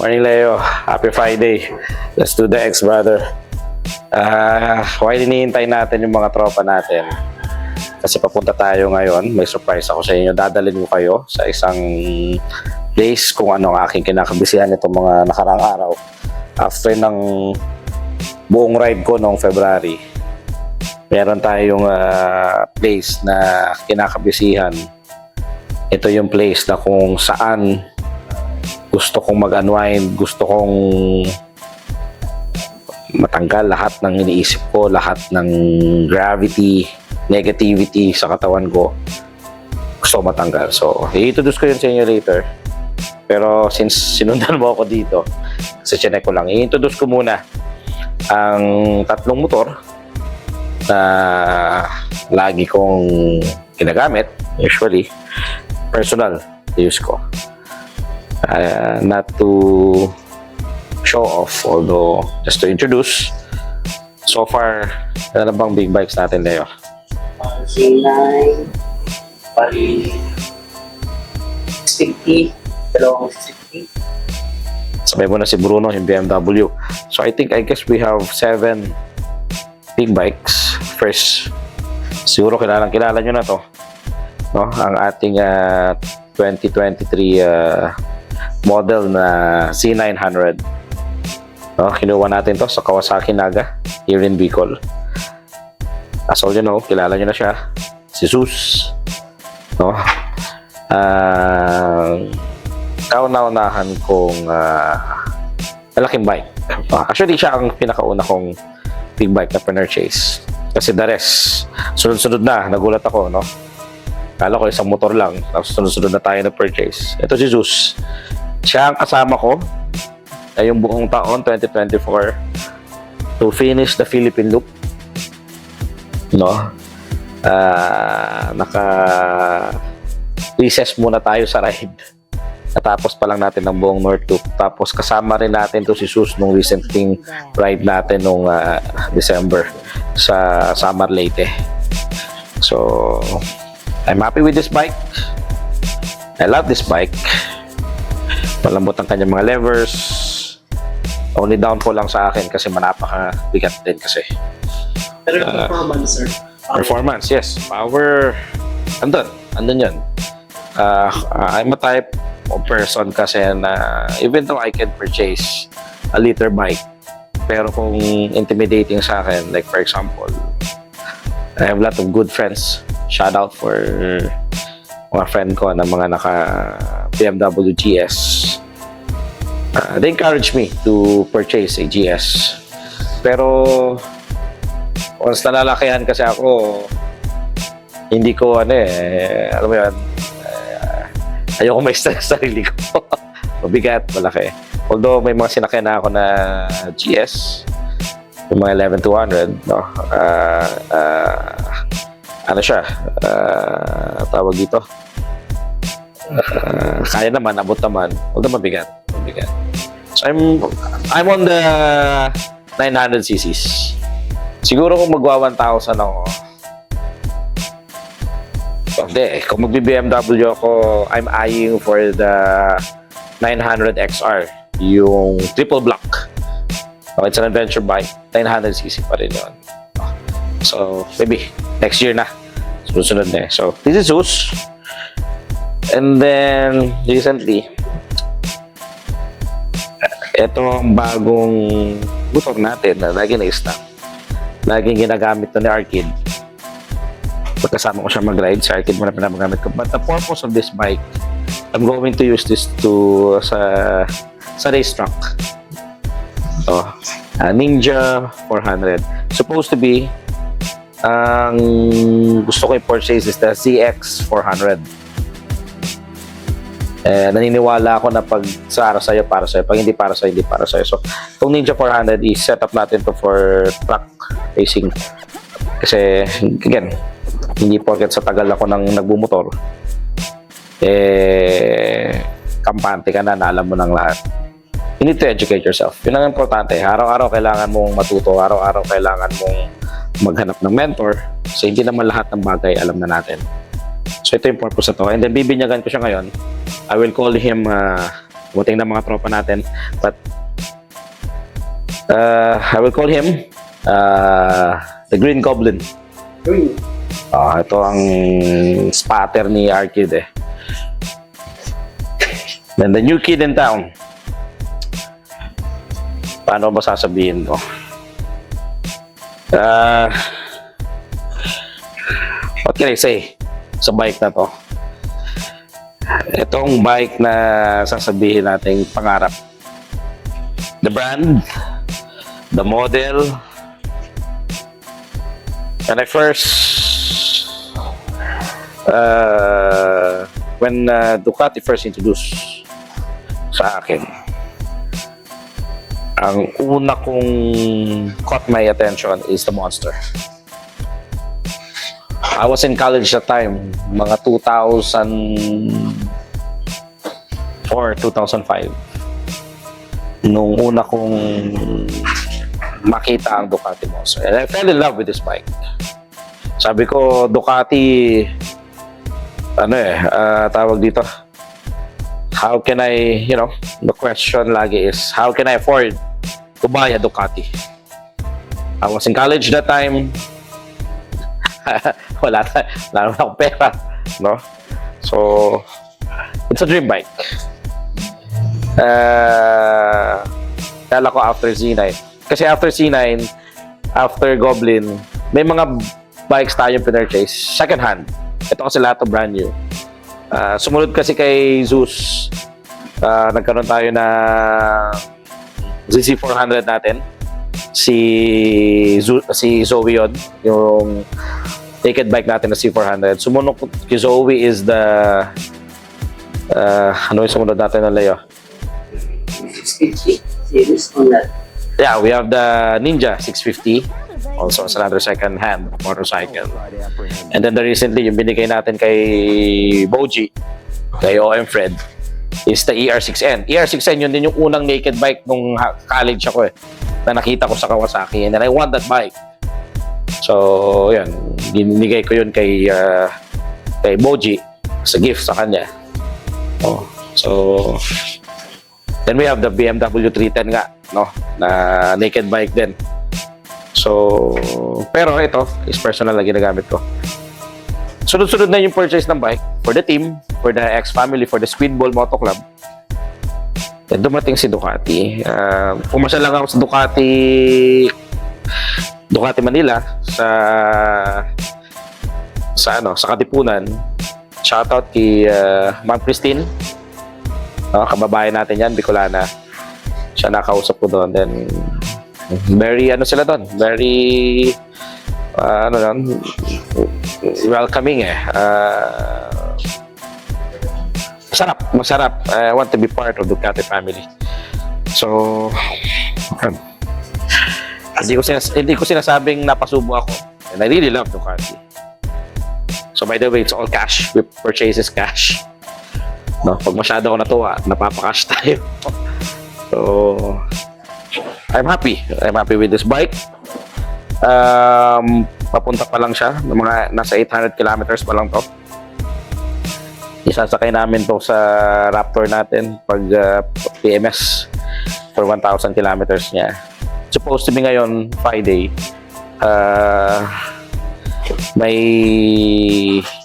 Morning, Leo. Happy Friday. Let's do the X, brother. While hinihintay natin yung mga tropa natin, kasi papunta tayo ngayon, may surprise ako sa inyo. Dadalhin ko kayo sa isang place kung ano ang aking kinakabisihan itong mga nakarang araw. After ng buong ride ko noong February, meron tayong place na kinakabisihan. Ito yung place na kung saan gusto kong mag-unwind, gusto kong matanggal lahat ng iniisip ko, lahat ng gravity, negativity sa katawan ko. Gusto ko matanggal. So, i-introduce ko yun sa inyo later. Pero since sinundan mo ako dito, kasi chinek ko lang, i-introduce ko muna ang tatlong motor na lagi kong ginagamit, usually, personal use ko. Not to show off, although just to introduce. So far, ano bang big bikes natin, Leo? C9, Pali 650, dalawang 650. Sabay mo na si Bruno, yung BMW. So I guess we have 7 big bikes. First, siguro kilala nyo na to, no? Ang ating 2023 model na C900. No, kinuha natin to sa Kawasaki Naga here in Bicol. As all you know, kilala nyo na siya, si Zeus, no? Kauna-unahan kong malaking bike. Actually, siya ang pinakauna kong big bike na purchase. Kasi the rest, sunod-sunod na, nagulat ako, no? Kala ko isang motor lang, tapos sunod-sunod na tayo na purchase. Ito si Zeus. Siya ang kasama ko ay yung buong taon 2024 to finish the Philippine Loop, no? Naka-recess muna tayo sa ride. Natapos pa lang natin ang buong North Loop. Tapos kasama rin natin to si Sus nung recently ride natin nung December sa Samar Leyte. So I'm happy with this bike. I love this bike. Malambot ang kanyang mga levers. Only downfall lang sa akin kasi manapaka-bigat din kasi. Pero performance, sir. Performance, yes. Power, andun yan. I'm a type of person kasi na even though I can purchase a liter bike, pero kung intimidating sa akin, like for example, I have a lot of good friends. Shout out for mga friend ko na mga naka BMW GS. They encourage me to purchase a GS. Pero once nalalakihan kasi ako, hindi ko alam mo yan, ayoko may stress sa sarili ko. Mabigat, malaki. Although may mga sinakyan na ako na GS, yung mga 11200, no? Ano siya, tawag dito, kaya naman, abot naman, although mabigat. So I'm on the 900 cc's. Siguro kung magwa 1,000 ako, hindi, kung magbi-BMW ako, I'm eyeing for the 900 XR, yung triple block. So, it's an adventure bike, 900cc pa rin yun. So maybe next year na, susunod na. So this is Zeus. And then recently, ito ang bagong motor natin na lagi na-stop. Laging ginagamit to ni Arkid. Pagkasama ko siya mag-ride, sa Arkid mo na pinagamit ko. But the purpose of this bike, I'm going to use this to sa race truck. So, Ninja 400. Supposed to be, ang gusto ko i-purchase is the CX 400. Naniniwala ako na pag sa araw sa'yo, para sa'yo. Pag hindi para sa'yo, hindi para sa'yo. So, itong Ninja 400 i-set up natin to for truck racing. Kasi, again, hindi porket sa tagal ako nang nagbumotor, kampante ka na alam mo ng lahat. You need to educate yourself. Yun ang importante. Araw-araw kailangan mong matuto. Araw-araw kailangan mong maghanap ng mentor. So, hindi naman lahat ng bagay alam na natin. So ito yung purpose na to. And then bibinyagan ko siya ngayon. I will call him Buting na mga tropa natin. But I will call him the Green Goblin. Green. Ito ang spotter ni Arcade eh. Then the new kid in town. Paano ba sasabihin to? What can I say sa bike na to? Itong bike na sasabihin nating pangarap. The brand, the model. And I first when Ducati first introduced sa akin, ang una kong caught my attention is the Monster. I was in college that time, mga 2004, 2005. Nung una kong makita ang Ducati Monster. And I fell in love with this bike. Sabi ko, Ducati, tawag dito, how can I, the question lagi is, how can I afford to buy a Ducati? I was in college that time. wala naman akong pera, no? So, it's a dream bike. Kala ko after Z9. Kasi after Z9, after Goblin, may mga bikes tayong pinurchase, second hand. Ito kasi lahat of brand new. Sumunod kasi kay Zeus, nagkaroon tayo na ZZ400 natin. Si Zoe yun, yung naked bike natin na C400. Sumunod kay Zoe is the ano yung sumunod natin na Leo? 650 series on that. Yeah, we have the Ninja 650. Also, it's another second-hand motorcycle. And then recently, yung binigay natin kay Boji, kay OM Fred, is the ER6N. ER6N, yun din yung unang naked bike nung college ako eh, na nakita ko sa Kawasaki. And then I want that bike. So, yun, binigay ko yun kay Boji as a gift sa kanya. So, then we have the BMW 310 nga, no, na naked bike din. So, pero ito is personal na ginagamit ko. Sunod-sunod na yung purchase ng bike for the team, for the ex-family, for the Squidball Moto Club. Then dumating si Ducati. Pumasya lang ako sa Ducati Manila sa Katipunan. Shoutout kay Ma'am Christine. Kababayan natin yan, Bicolana. Siya nakausap ko doon. Then very very welcoming eh. Masarap. I want to be part of the Ducati family. So, hindi ko sinasabing napasubo ako. And I really love Ducati. So by the way, it's all cash. We purchase is cash. No, pag masyado ako natuwa, napapakash tayo. So, I'm happy with this bike. Papunta pa lang siya, mga nasa 800 kilometers pa lang to. Isasakay namin to sa Raptor natin pag PMS for 1,000 kilometers niya. Supposed to be ngayon Friday. May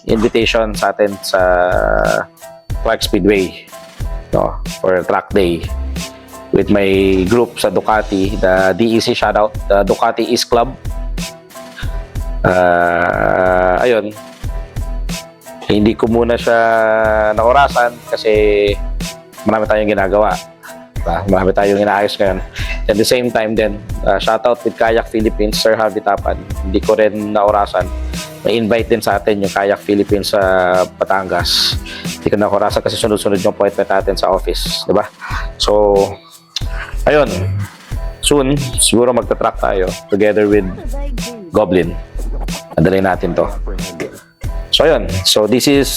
invitation sa atin sa Clark Speedway, no, for track day with my group sa Ducati, the DEC shoutout, the Ducati East Club. Ayun, hindi ko muna siya naorasan kasi marami tayong ginagawa. Marami tayong inaayos ngayon. At the same time din, shoutout with Kayak Philippines, Sir Harvey Tapan. Hindi ko rin naorasan. May invite din sa atin yung Kayak Philippines sa Batangas. Hindi ko naorasan kasi sunod-sunod yung appointment natin sa office, di ba? So, ayun, soon, siguro magta-track tayo together with Goblin. Nadalhin natin to. So, ayun. So, this is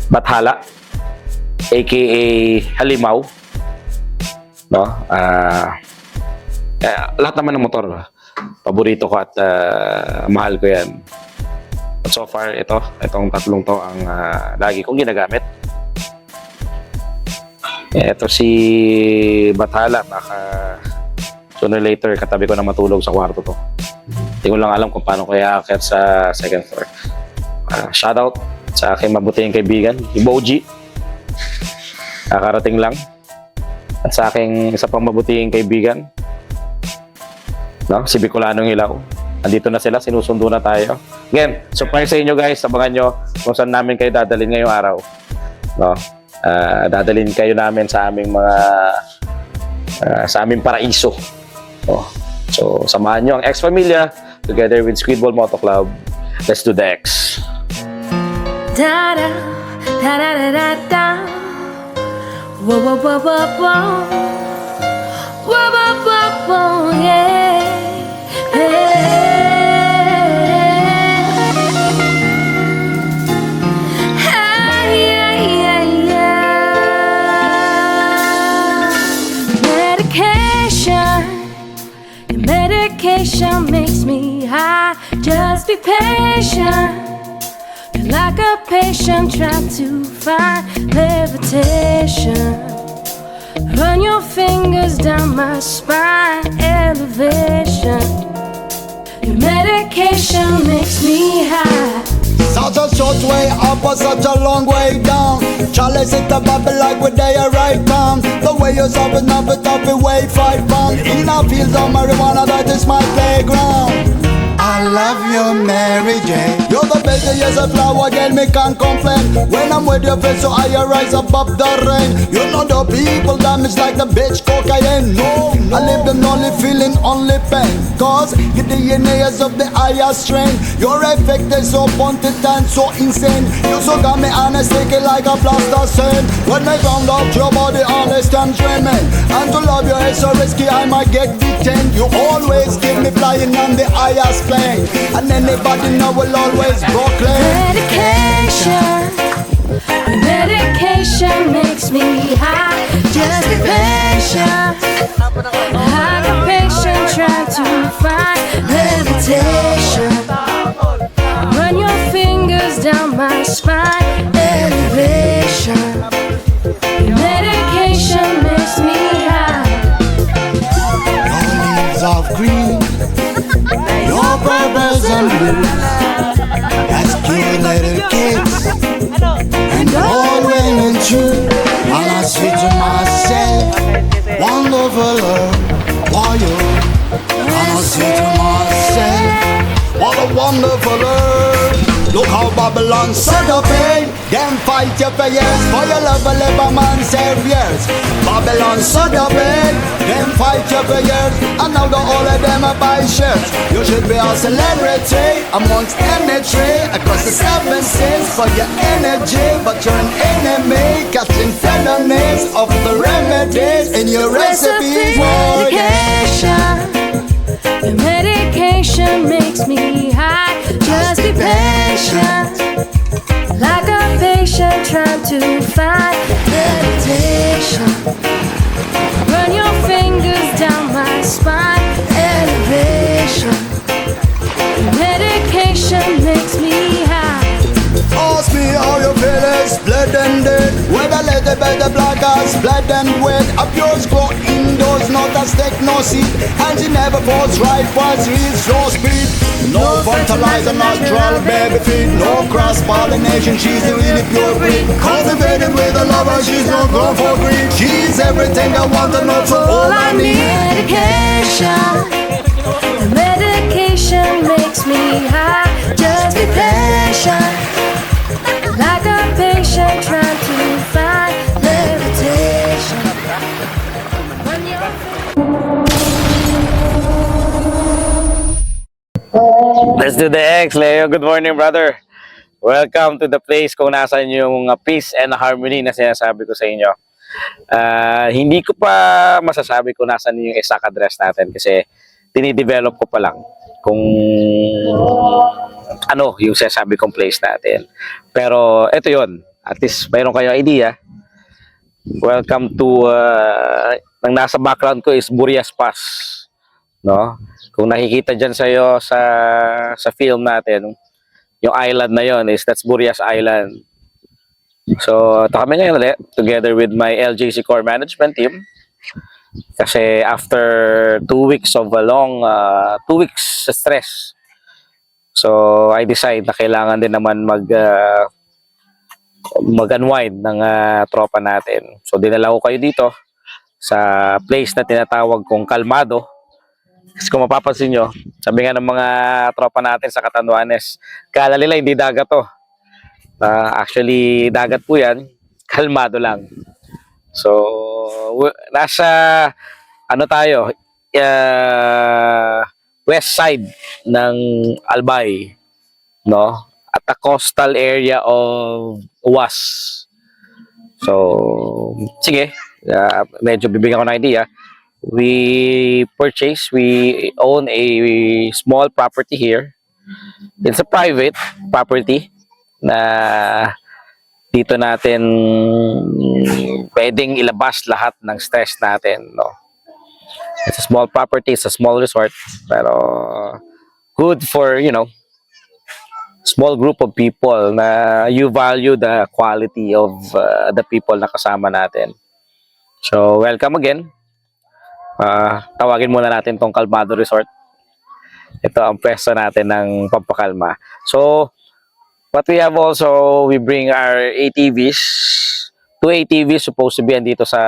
Bathala, aka Halimaw. No? Lahat naman ng motor, paborito ko at mahal ko yan. But so far, itong tatlong to ang lagi kong ginagamit. Ito si Bathala, baka sooner or later katabi ko na matulog sa kwarto to. Hindi ko lang alam kung paano kaya aakyat sa second floor. Shoutout sa aking mabutihing kaibigan, yung Boji. Kakarating lang. At sa aking isa pang mabutihing kaibigan, no? Si Bicolanong Ilaw. Andito na sila, sinusundo na tayo. Again, surprise sa inyo guys, sabangan nyo kung saan namin kayo dadalhin ngayong araw. No? Dadalhin kayo namin sa aming mga sa aming paraiso. Oh. So, samahan nyo ang X-Familia together with Squidball Moto Club. Let's do the X. Da da da da da da da. Whoa whoa whoa whoa whoa. Whoa whoa whoa whoa yeah. Medication makes me high. Just be patient. You're like a patient trying to find levitation. Run your fingers down my spine, elevation. Your medication makes me high. Such a short way up or such a long way down. Chalice it the bubble like we're there right down. The way you're solving up it up it weigh 5 pounds. In a field of marijuana that is my playground. I love you, Mary Jane. You're the best, yes, a flower, girl, me can't complain. When I'm with your face, so I rise above the rain. You know the people damage like the bitch cocaine. No, I live them only feeling only pain. Cause your DNA is of the higher strain. Your effect is so pointed and so insane. You so got me honest, take it like a plaster saint. When I found out your body honest and dreaming, and to love you is so risky, I might get detained. You always keep me flying on the highest plane. And anybody know will always proclaim Medication. Medication makes me high. Just be patient. Like a patient trying to find levitation. Run your fingers down my spine, elevation. Medication makes me high. your leaves of green, your purples and blues. That's cute little kids and all women too. And I say to myself, wonderful love for you. And I say to myself, what a wonderful love. Look how Babylon set up pain. Them fight you for years. For your love will live a man save years. Babylon set up pain. Them fight you for years. And now the all of them are buy shirts. You should be a celebrity amongst energy across the 7 seas for your energy. But you're an enemy catching felonies of the remedies in your recipes. Medication. Your medication makes me high. Just be patient. Like a patient trying to find meditation. Run your fingers down my spine, elevation. Your medication makes me high. Ask me how you feel is blood and dead. Whether let the better black as blood and wet. A pure grow indoors, not a stick, no seed. And she never falls right, once reads slow speed. No fertilizer, natural baby feed. No cross pollination, she's a really pure breed. Cultivated with a lover, she's not gone for greed. She's everything I want and not all I need. Medication. The medication makes me high. Just be patient. Like a patient trying to find levitation. Run your Let's do the X, Leo. Good morning, brother. Welcome to the place kung nasan yung peace and harmony na sinasabi ko sa inyo. Hindi ko pa masasabi kung nasan yung exact address natin kasi tinidevelop ko pa lang kung ano yung sinasabi kong place natin. Pero ito yon, at least mayroon kayo idea. Welcome to, ang nasa background ko is Burias Pass. No? Kung nakikita dyan sa'yo sa film natin, yung island na yon is that's Burias Island. So, ito kami ngayon ulit, together with my LJC Core Management team. Kasi after 2 weeks of a long, 2 weeks sa stress, so I decide na kailangan din naman mag-unwind ng tropa natin. So, dinala ko kayo dito sa place na tinatawag kong Kalmado. Kasi kung mapapansin nyo, sabi nga ng mga tropa natin sa Catanduanes, kala nila hindi dagat to. Actually, dagat po yan, kalmado lang. So, nasa, ano tayo, west side ng Albay, no? At the coastal area of UAS. So, sige, medyo bibigyan ko ng idea. We own a small property here. It's a private property na dito natin pwedeng ilabas lahat ng stress natin, no? It's a small property, it's a small resort, pero good for, small group of people na you value the quality of the people na kasama natin. So, welcome again. Tawagin muna natin tong Kalmado Resort. Ito ang pwesto natin ng pampakalma. So, what we have also, we bring our ATVs. 2 ATVs supposed to be andito sa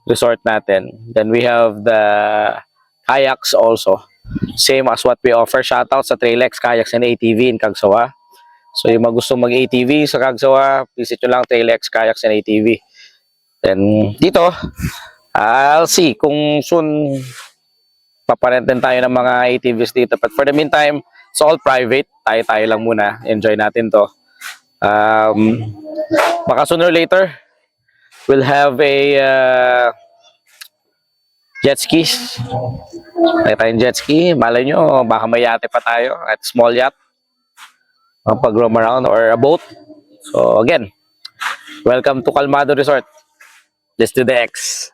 resort natin. Then we have the kayaks also. Same as what we offer. Shoutout sa Trailex Kayaks and ATV in Cagsawa. So, yung mga gustong mag-ATV sa Cagsawa, visit nyo lang Trailex Kayaks and ATV. Then, dito, I'll see kung soon paparenten tayo ng mga ATVs dito. But for the meantime, it's all private. Tayo lang muna. Enjoy natin to. Baka sooner or later, we'll have a jet skis. Tayo tayong jet ski. Malay nyo, baka may yate pa tayo at small yacht. Pag-roam around or a boat. So again, welcome to Kalmado Resort. Let's do the X.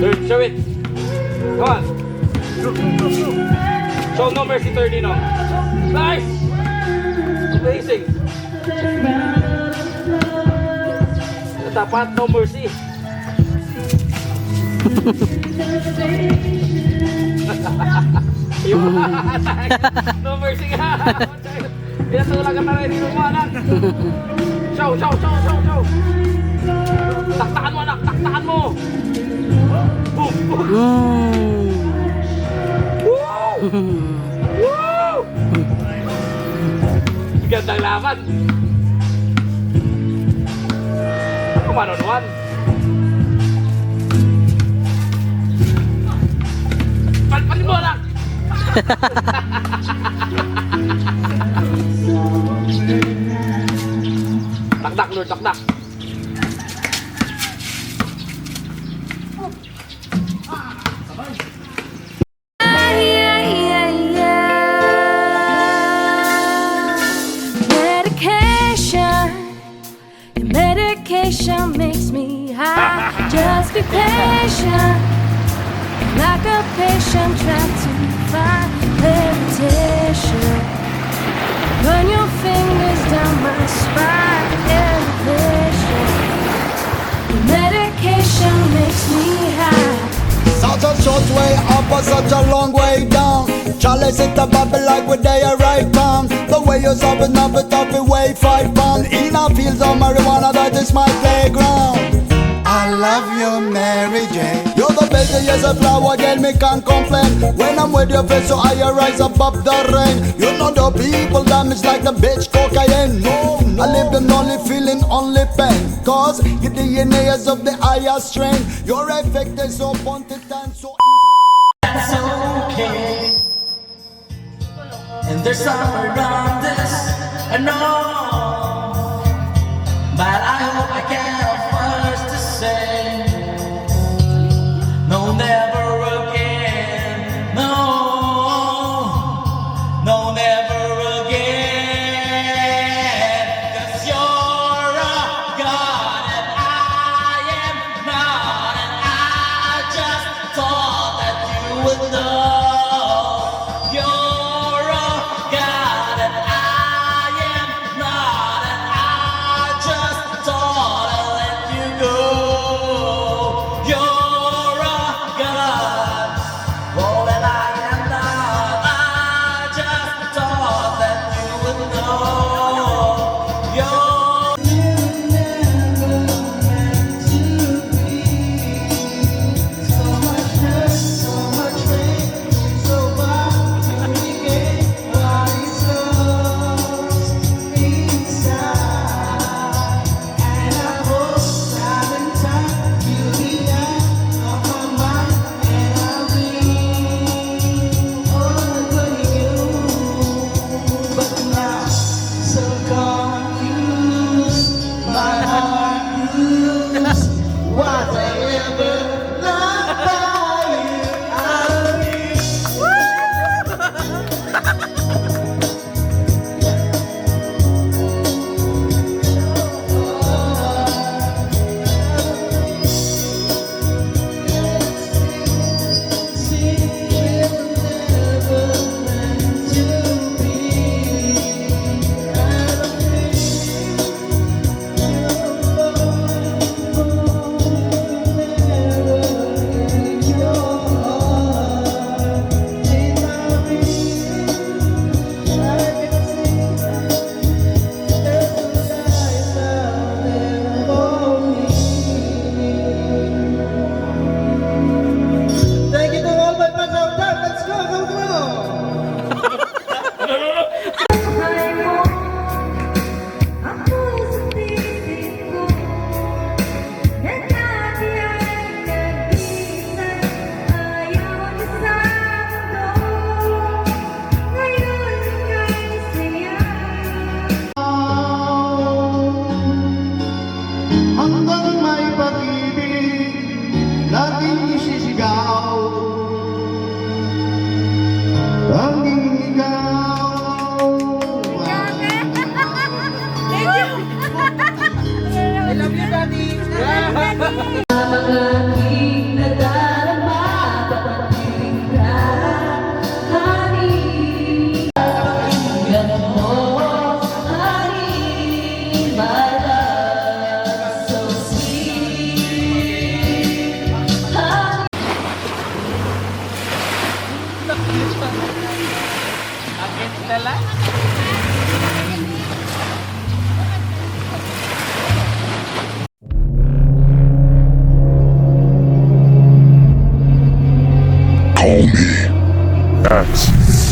Third, show it. Come on. Show no mercy, third, Nice. Amazing. Dapat no mercy. No mercy nga. Pinatulak ka na rin dito mo, anak. Show. Taktakan mo, anak. Taktakan mo. Boom. Woo! Woo! Gandang laban. Ako manonoan. Palpalin mo, anak. Takdak, Lord, takdak. Medication makes me high. Just be patient, like a patient trying to find meditation. Run your fingers down my spine. Elevation. Medication makes me high. Such a short way up or such a long way down. Charlie sit a bubble like with they are right from. The way you're stopping up it up, it weigh 5 pounds. In a fields of marijuana, that is my playground. I love you, Mary Jane. You're the best, yes, a flower girl, me can't complain. When I'm with your face, so I rise above the rain. You know the people damage like the bitch cocaine. No, I live in only feeling, only pain. Cause your DNA is of the higher strain. Your effect is so pointed and so That's okay. And there's somewhere around this, I know. But I hope I can have words to say. No, never again. No, no, never again. 'Cause you're a god and I am not. And I just thought that you would know. You're a god and I am not. And I just thought I'd let you go. You're a god. Oh, and I am not. I just thought that you would know. You're Thank you to all my fans out there. Let's go, go, go! Ako sa piling ko na dati ay nag-iisip ayaw na sa mundo. Ngayon ika'y saya. hanggang may pag-ibig laging isisigaw. Tanging ikaw I love you, Daddy! Aking nadarama, papapiling ka, honey. Ganun mo, honey, my love, so sweet. Honey. Call me Max.